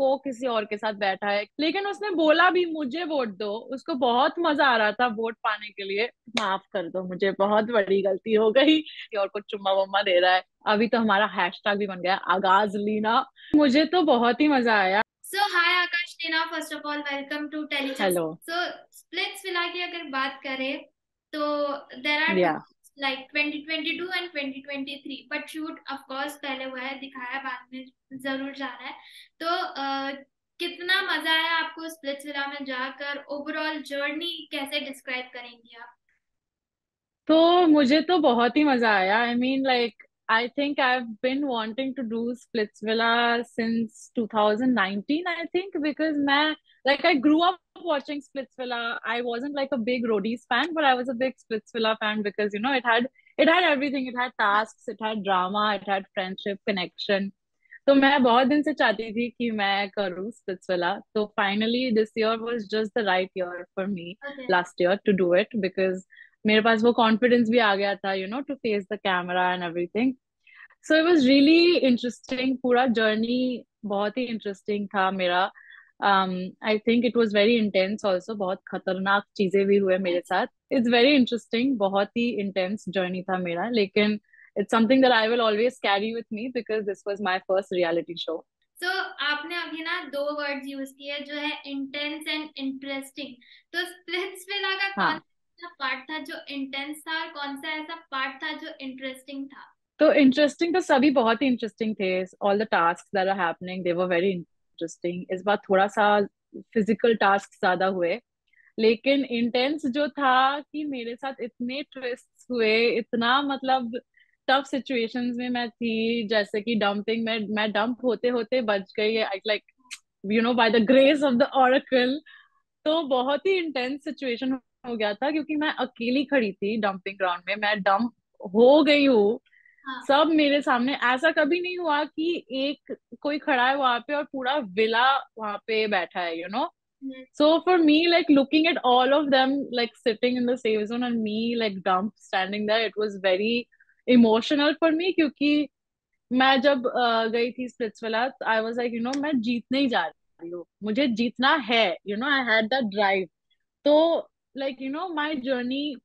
वो किसी और के साथ बैठा है, लेकिन उसने बोला भी मुझे वोट दो, उसको बहुत मजा आ रहा था वोट पाने के लिए। माफ कर दो, मुझे बहुत बड़ी गलती हो गई कि और कुछ चुम्मा वम्मा दे रहा है। अभी तो हमारा हैशटैग भी बन गया आगाज लीना। मुझे तो बहुत ही मजा आया। So hi Akash Tina, first of all welcome to Telejob. Hello. So Splitsvilla की अगर बात करें तो देर आर टू, या like 2022 and 2023, but shoot of course पहले हुआ है, दिखाया बाद में जरूर जा रहा है। तो कितना मजा आया आपको स्प्लिट्सविला में जाकर? ओवरऑल जर्नी कैसे डिस्क्राइब करेंगी आप? तो मुझे तो बहुत ही मजा आया। I mean like I think I have been wanting to do Splitsvilla since 2019 I think, because मैं like I grew up watching Splitsvilla. I wasn't like a big Roadies fan, but I was a big Splitsvilla fan because you know it had everything. It had tasks, it had drama, it had friendship, connection. तो मैं बहुत दिन से चाहती थी कि मैं करूँ स्प्लिट्सविला। तो finally this year was just the right year for me, okay. Last year, to do it, because मेरे पास वो कॉन्फिडेंस भी आ गया था, you know, to face the camera and everything. So it was really interesting. पूरा journey बहुत ही इंटरेस्टिंग था मेरा। I think it was very intense also. बहुत खतरनाक चीजें भी हुए मेरे साथ। It's very interesting. बहुत ही इंटेंस जर्नी था मेरा, लेकिन it's something that I will always carry with me because this was my first reality show. सो आपने अभी ना दो वर्ड्स यूज किए जो है इंटेंस एंड इंटरेस्टिंग। तो स्प्लिट्सविला का कौन हाँ, सा पार्ट था जो इंटेंस था और कौन सा ऐसा पार्ट था जो इंटरेस्टिंग था? तो इंटरेस्टिंग तो सभी बहुत ही इंटरेस्टिंग थे। All the task that are happening they were very interesting. इस बार थोड़ा सा फिजिकल टास्क ज्यादा हुए, लेकिन इंटेंस जो था कि मेरे साथ इतने ट्विस्ट हुए, इतना मतलब टफ सिचुएशंस में मैं थी, जैसे कि डंपिंग में मैं डंप होते होते बच गई, like you no, by the grace of the oracle. तो बहुत ही इंटेंस सिचुएशन हो गया था, क्योंकि मैं अकेली खड़ी थी डंपिंग ग्राउंड में, मैं डंप हो गई हूँ। हाँ। सब मेरे सामने। ऐसा कभी नहीं हुआ कि एक कोई खड़ा है वहां पे और पूरा विला वहां पे बैठा है, you no. So for me, like looking at all of them like sitting in the safe zone and me like dump standing there, it was very emotional for me, क्योंकि मैं जब गई थी Splitsvilla, I was like, you know, मैं जीतने ही जा रही हूँ, मुझे जीतना है, you know, I had that drive. तो like you know my journey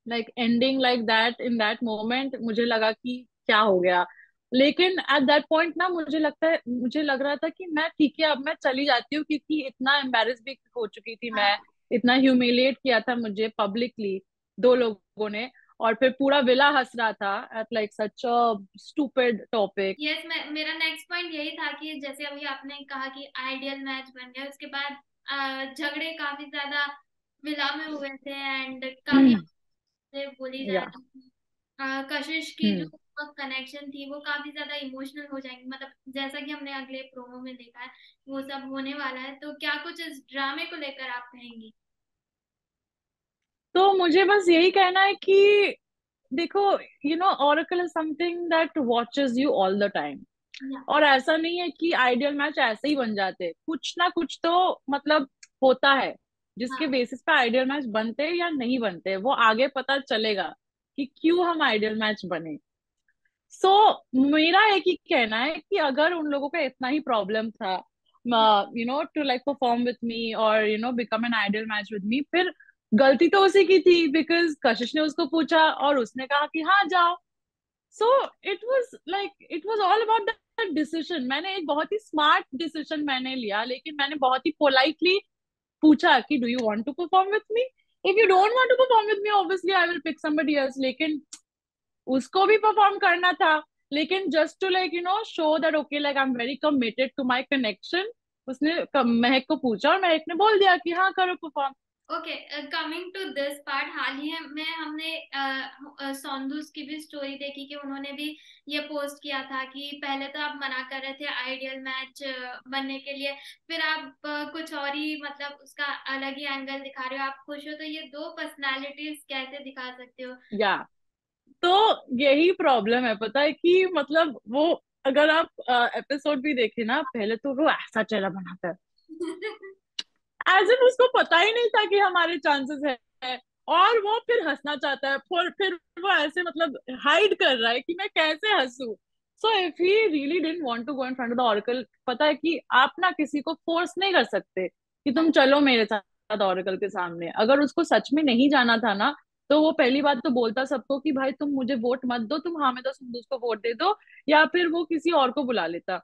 like ending like that in that moment, मुझे लगा कि क्या हो गया। लेकिन एट दैट पॉइंट ना मुझे लग रहा था कि मैं ठीक है, अब मैं चली जाती हूँ, क्योंकि इतना एम्बेरस भी हो चुकी थी मैं। हाँ। इतना ह्यूमिलिएट किया था मुझे पब्लिकली दो लोगों ने, और फिर पूरा विला हंस रहा था at like such a stupid topic. Yes, मैं मेरा नेक्स्ट पॉइंट यही था कि जैसे अभी आपने कहा कि आइडियल मैच बन गया, उसके बाद झगड़े काफी ज्यादा विला में हुए थे एंड काफी से बोली जा या रही थी। कशिश की हम्म जो कनेक्शन थी वो काफी ज्यादा इमोशनल हो जाएंगी, मतलब जैसा कि हमने अगले प्रोमो में देखा है वो सब होने वाला है। तो क्या कुछ इस ड्रामे को लेकर आप कहेंगी? तो मुझे बस यही कहना है कि देखो, you know, Oracle is something that watches you all the time. या। और ऐसा नहीं है कि आइडियल मैच ऐसे ही बन जाते, कुछ ना कुछ तो मतलब होता है जिसके हाँ। बेसिस पे आइडियल मैच बनते हैं या नहीं बनते, वो आगे पता चलेगा कि क्यों हम आइडियल मैच बने। सो मेरा एक ही कहना है कि अगर उन लोगों का इतना ही प्रॉब्लम था, you know, to like perform with me और you know become an ideal match with me, फिर गलती तो उसी की थी, बिकॉज कशिश ने उसको पूछा और उसने कहा कि हाँ जाओ। सो it was all about that decision. मैंने एक बहुत ही स्मार्ट डिसीजन मैंने लिया, लेकिन मैंने बहुत ही पोलाइटली पूछा कि do you want to perform with me. If you don't want to perform with me, obviously I will pick somebody else. लेकिन उसको भी परफॉर्म करना था, लेकिन just to like you know show that okay, like I am very committed to my connection, उसने महक को पूछा और महक ने बोल दिया कि हाँ करो perform. Okay, coming to this part, हाल ही में हमने सौंदूस की भी स्टोरी देखी कि उन्होंने भी ये पोस्ट किया था कि पहले तो आप मना कर रहे थे आइडियल मैच बनने के लिए, फिर आप कुछ और ही मतलब उसका अलग ही एंगल दिखा रहे हो। आप खुश हो तो ये दो पर्सनालिटीज कैसे दिखा सकते हो? या तो यही प्रॉब्लम है, पता है कि मतलब वो, अगर आप एपिसोड भी देखे ना, पहले तो वो ऐसा चेहरा बनाता है एज इफ उसको पता ही नहीं था कि हमारे चांसेस है। और वो फिर हंसना चाहता है, फिर वो ऐसे मतलब हाइड कर रहा है कि मैं कैसे हंसूं। So if he really didn't want to go in front of the oracle, पता है कि आप ना किसी को फोर्स नहीं कर सकते कि तुम चलो मेरे साथ ऑरेकल के सामने। अगर उसको सच में नहीं जाना था ना, तो वो पहली बात तो बोलता सबको कि भाई तुम मुझे वोट मत दो, तुम हाँ में तो सिंधु को वोट दे दो, या फिर वो किसी और को बुला लेता।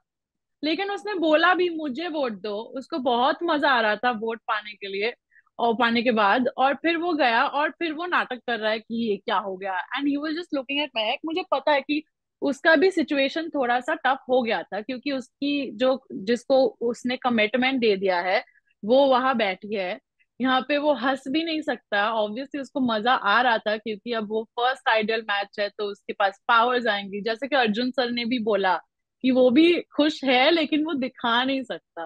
लेकिन उसने बोला भी मुझे वोट दो, उसको बहुत मजा आ रहा था वोट पाने के लिए और पाने के बाद, और फिर वो गया और फिर वो नाटक कर रहा है कि ये क्या हो गया, and he was just looking at महक। मुझे पता है कि उसका भी सिचुएशन थोड़ा सा टफ हो गया था, क्योंकि उसकी जो जिसको उसने कमिटमेंट दे दिया है वो वहां बैठी है। यहाँ पे वो हंस भी नहीं सकता, ऑब्वियसली उसको मजा आ रहा था क्योंकि अब वो फर्स्ट आइडियल मैच है तो उसके पास पावर्स आएंगी, जैसे कि अर्जुन सर ने भी बोला कि वो भी खुश है लेकिन वो दिखा नहीं सकता।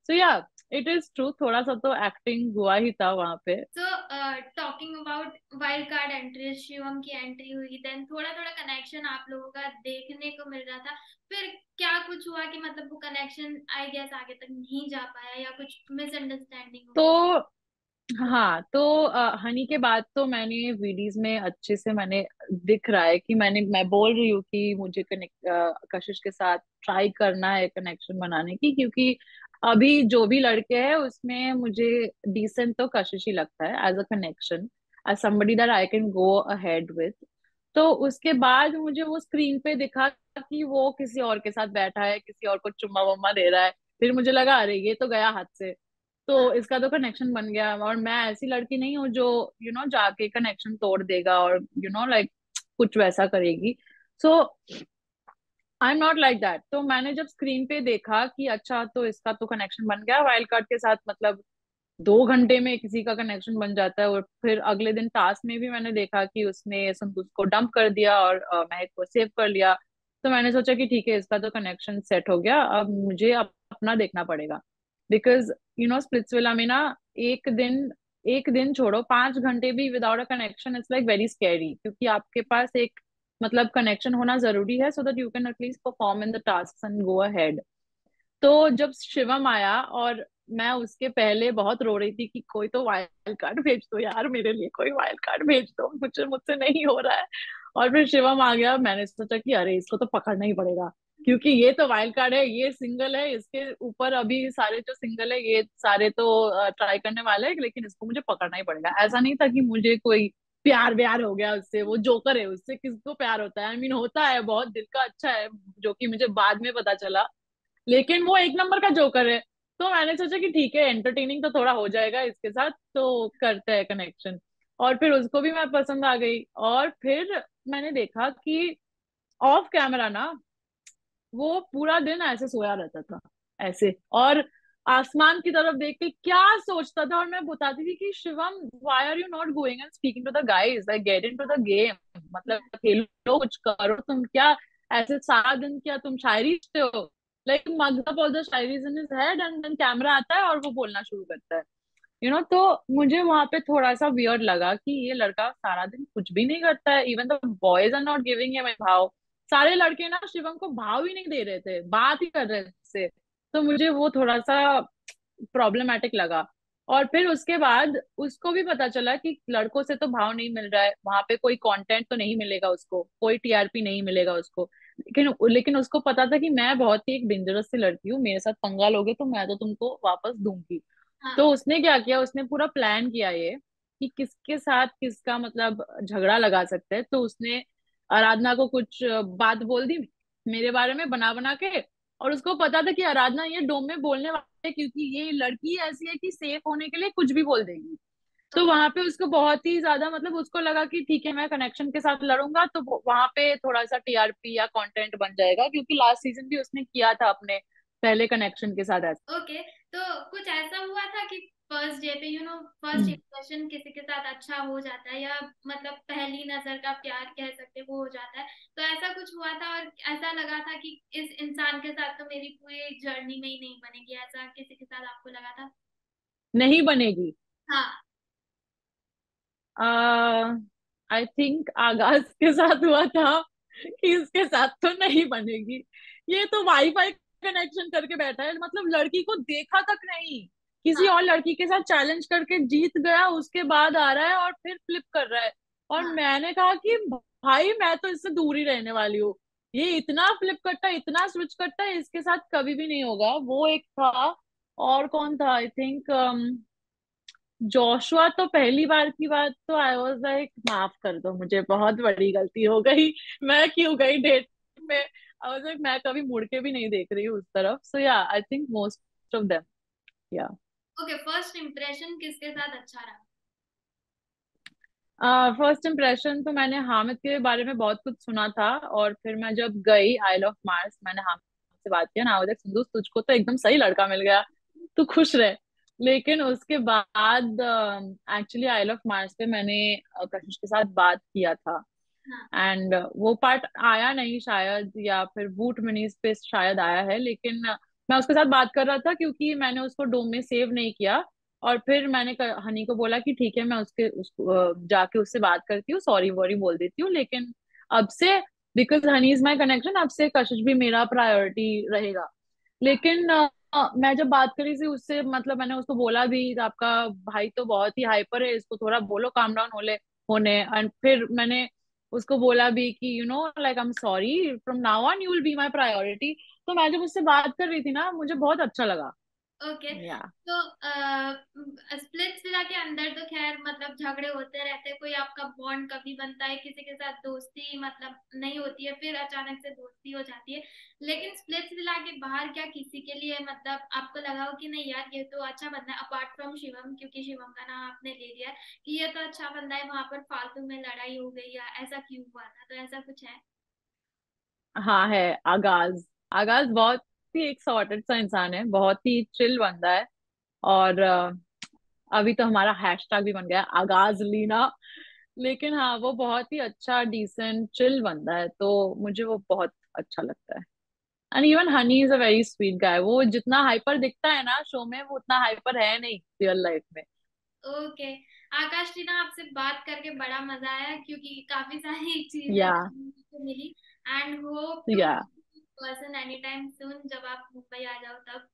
सो या, इट इज ट्रू, थोड़ा सा तो एक्टिंग हुआ ही था वहां पे। So talking about wild card entry, Shivam की एंट्री हुई, देन थोड़ा थोड़ा कनेक्शन आप लोगों का देखने को मिल रहा था। फिर क्या कुछ हुआ कि मतलब वो कनेक्शन आई गेस आगे तक नहीं जा पाया, या कुछ मिसअंडरस्टैंडिंग हो गई? तो हाँ, तो हनी के बाद तो मैंने वीडीज में अच्छे से मैंने दिख रहा है कि मैं बोल रही हूँ कि मुझे कनेक्ट कशिश के साथ ट्राई करना है कनेक्शन बनाने की, क्योंकि अभी जो भी लड़के हैं उसमें मुझे डिसेंट तो कशिश ही लगता है as a connection, as somebody that I can go ahead with. तो उसके बाद मुझे वो स्क्रीन पे दिखा कि वो किसी और के साथ बैठा है, किसी और को चुम्मा वुम्मा दे रहा है। फिर मुझे लगा अरे ये तो गया हाथ से, तो इसका तो कनेक्शन बन गया। और मैं ऐसी लड़की नहीं हूँ जो जाके कनेक्शन तोड़ देगा और लाइक कुछ वैसा करेगी। So I am not like that. तो मैंने जब स्क्रीन पे देखा कि अच्छा तो इसका तो कनेक्शन बन गया वाइल्ड कार्ड के साथ, मतलब 2 घंटे में किसी का कनेक्शन बन जाता है। और फिर अगले दिन टास्क में भी मैंने देखा कि उसने संतोष को डंप कर दिया और महक को सेव कर लिया। तो मैंने सोचा कि ठीक है, इसका तो कनेक्शन सेट हो गया, अब मुझे अपना देखना पड़ेगा। बिकॉज स्प्लिट्सविला में ना, एक दिन एक दिन छोड़ो, 5 घंटे भी without a connection it's like very scary, क्योंकि आपके पास एक मतलब कनेक्शन होना जरूरी है so that you can at least perform in the task and go ahead. तो जब शिवम आया और मैं उसके पहले बहुत रो रही थी कि कोई तो वाइल्ड कार्ड भेज दो यार, मेरे लिए कोई वाइल्ड कार्ड भेज दो, मुझे मुझसे नहीं हो रहा है। और फिर शिवम आ गया, मैंने सोचा कि अरे इसको तो पकड़ना ही पड़ेगा, क्योंकि ये तो वाइल्ड कार्ड है, ये सिंगल है, इसके ऊपर अभी सारे जो सिंगल है ये सारे तो ट्राई करने वाले हैं, लेकिन इसको मुझे पकड़ना ही पड़ेगा। ऐसा नहीं था कि मुझे कोई प्यार व्यार हो गया उससे, वो जोकर है, उससे किसको प्यार होता है, आई मीन होता है, बहुत दिल का अच्छा है, जो कि मुझे बाद में पता चला, लेकिन वो एक नंबर का जोकर है। तो मैंने सोचा कि ठीक है, एंटरटेनिंग तो थोड़ा हो जाएगा इसके साथ, तो करते हैं कनेक्शन। और फिर उसको भी मैं पसंद आ गई। और फिर मैंने देखा कि ऑफ कैमरा ना वो पूरा दिन ऐसे सोया रहता था, ऐसे, और आसमान की तरफ देख के क्या सोचता था। और मैं बताती थी कि Shivam, why are you not going and speaking to the guys, like get into the game, मतलब खेलो, कुछ करो, तुम क्या ऐसे सारा दिन क्या तुम शायरी लिखते हो, like mugs up all the शायरीज in his head and then camera आता है और वो बोलना शुरू करता है। तो मुझे वहां पे थोड़ा सा वियर्ड लगा कि ये लड़का सारा दिन कुछ भी नहीं करता है, even the boys are not giving him भाव। सारे लड़के ना शिवम को भाव ही नहीं दे रहे थे, बात ही कर रहे थे उससे। तो मुझे वो थोड़ा सा प्रॉब्लमेटिक लगा। और फिर उसके बाद उसको भी पता चला कि लड़कों से तो भाव नहीं मिल रहा है, वहां पे कोई कंटेंट तो नहीं मिलेगा उसको, कोई टीआरपी नहीं मिलेगा उसको। लेकिन लेकिन उसको पता था कि मैं बहुत ही एक डेंजरस सी लड़की हूँ, मेरे साथ पंगा लोगे तो मैं तो तुमको वापस दूंगी। तो हाँ। उसने क्या किया, उसने पूरा प्लान किया ये कि किसके साथ किसका मतलब झगड़ा लगा सकते हैं। तो उसने आराधना को कुछ बात बोल दी मेरे बारे में बना बना के। और उसको पता था कि आराधना ये डोम में बोलने वाली है, क्योंकि ये लड़की ऐसी है कि सेफ होने के लिए कुछ भी बोल देगी। तो ओके। वहां पे उसको बहुत ही ज्यादा मतलब उसको लगा कि ठीक है, मैं कनेक्शन के साथ लड़ूंगा तो वहां पे थोड़ा सा टीआरपी या कंटेंट बन जाएगा, क्योंकि लास्ट सीजन भी उसने किया था अपने पहले कनेक्शन के साथ ऐसा। ओके, तो कुछ ऐसा हुआ था कि फर्स्ट डे पे फर्स्ट हम्म। इंप्रेशन किसी के साथ अच्छा हो जाता है, या मतलब पहली नजर का प्यार कह सकते हैं, वो हो जाता है? तो ऐसा कुछ हुआ था और ऐसा लगा था कि इस इंसान के साथ तो मेरी पूरी जर्नी में ही नहीं बनेगी, ऐसा किसी के साथ आपको लगा था? नहीं बनेगी। हाँ। आई थिंक आगाज के साथ हुआ था कि इसके साथ तो नहीं बनेगी। ये तो वाईफाई कनेक्शन करके बैठा है, मतलब लड़की को देखा तक नहीं, किसी हाँ। और लड़की के साथ चैलेंज करके जीत गया, उसके बाद आ रहा है और फिर फ्लिप कर रहा है। और हाँ। मैंने कहा कि भाई मैं तो इससे दूर ही रहने वाली हूँ। ये इतना फ्लिप करता है, इतना स्विच करता है, इसके साथ कभी भी नहीं होगा। वो एक था। और कौन था? I think Joshua. तो पहली बार की बात तो आई वाज लाइक माफ कर दो, मुझे बहुत बड़ी गलती हो गई। मैं क्यों गई डेट पे? आई वाज लाइक मैं कभी मुड़ के भी नहीं देख रही हूँ उस तरफ। सो या I think most of them. या ओके, फर्स्ट इम्प्रेशन किसके साथ अच्छा रहा? फर्स्ट इम्प्रेशन तो मैंने हामिद के बारे में बहुत कुछ सुना था, और फिर मैं जब गई आइल ऑफ मार्स, मैंने हामिद से बात किया ना, देख सिंधु तुझको तो एकदम सही लड़का मिल गया, तू खुश रहे। लेकिन उसके बाद एक्चुअली आइल ऑफ मार्स पे मैंने कशिश के साथ बात किया था। हाँ। एंड वो पार्ट आया नहीं शायद, या फिर बूट मिनीज पे शायद आया है, लेकिन मैं उसके साथ बात कर रहा था क्योंकि मैंने उसको डोम में सेव नहीं किया। और फिर मैंने हनी को बोला कि ठीक है, मैं उसको जाके उससे बात करती हूँ, सॉरी वॉरी बोल देती हूँ, लेकिन अब से because honey is my connection, अब से कशिश भी मेरा प्रायोरिटी रहेगा। लेकिन मैं जब बात करी थी उससे, मतलब मैंने उसको बोला भी, आपका भाई तो बहुत ही हाइपर है, इसको थोड़ा बोलो काम डाउन होने। एंड फिर मैंने उसको बोला भी कि like I am sorry, from now on you will be my priority. तो मैं जब उससे बात कर रही थी ना, मुझे बहुत अच्छा लगा। ओके। या तो स्प्लिट्स विला के अंदर तो खैर मतलब झगड़े होते रहते हैं, कोई आपका बॉन्ड कभी बनता है, किसी के साथ दोस्ती मतलब नहीं होती है, फिर अचानक से दोस्ती हो जाती है। लेकिन स्प्लिट्स विला के बाहर क्या किसी के लिए मतलब आपको लगा हो कि नहीं यार ये तो अच्छा बंदा है, अपार्ट फ्रॉम शिवम, क्योंकि शिवम का नाम आपने ले लिया है, कि ये तो अच्छा बंदा है, वहां पर फालतू में लड़ाई हो गई या ऐसा क्यों हुआ था, तो ऐसा कुछ है? हाँ है। आगाज। आगाज बहुत ही एक सॉर्टेड सा इंसान है, बहुत ही चिल बंदा है। और अभी तो हमारा हैशटैग भी बन गया है, आगाज लीना। लेकिन हाँ, वो बहुत ही अच्छा डिसेंट चिल बंदा है, तो मुझे वो बहुत अच्छा लगता है। And even honey is a very sweet guy. वो जितना हाइपर दिखता है ना शो में, वो उतना हाइपर है नहीं रियल लाइफ में। ओके। आकाश टीना, आपसे बात करके बड़ा मजा आया, क्योंकि काफी सारी चीजें या जानने को मिली। And hope to yeah person any time soon, जब आप मुंबई आ जाओ तब।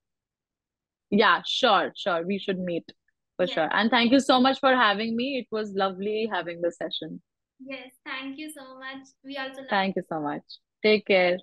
Yeah sure sure, we should meet for yes. Sure. And thank you so much for having me, it was lovely having this session. Yes, thank you so much, we also love. Thank you so much, take care.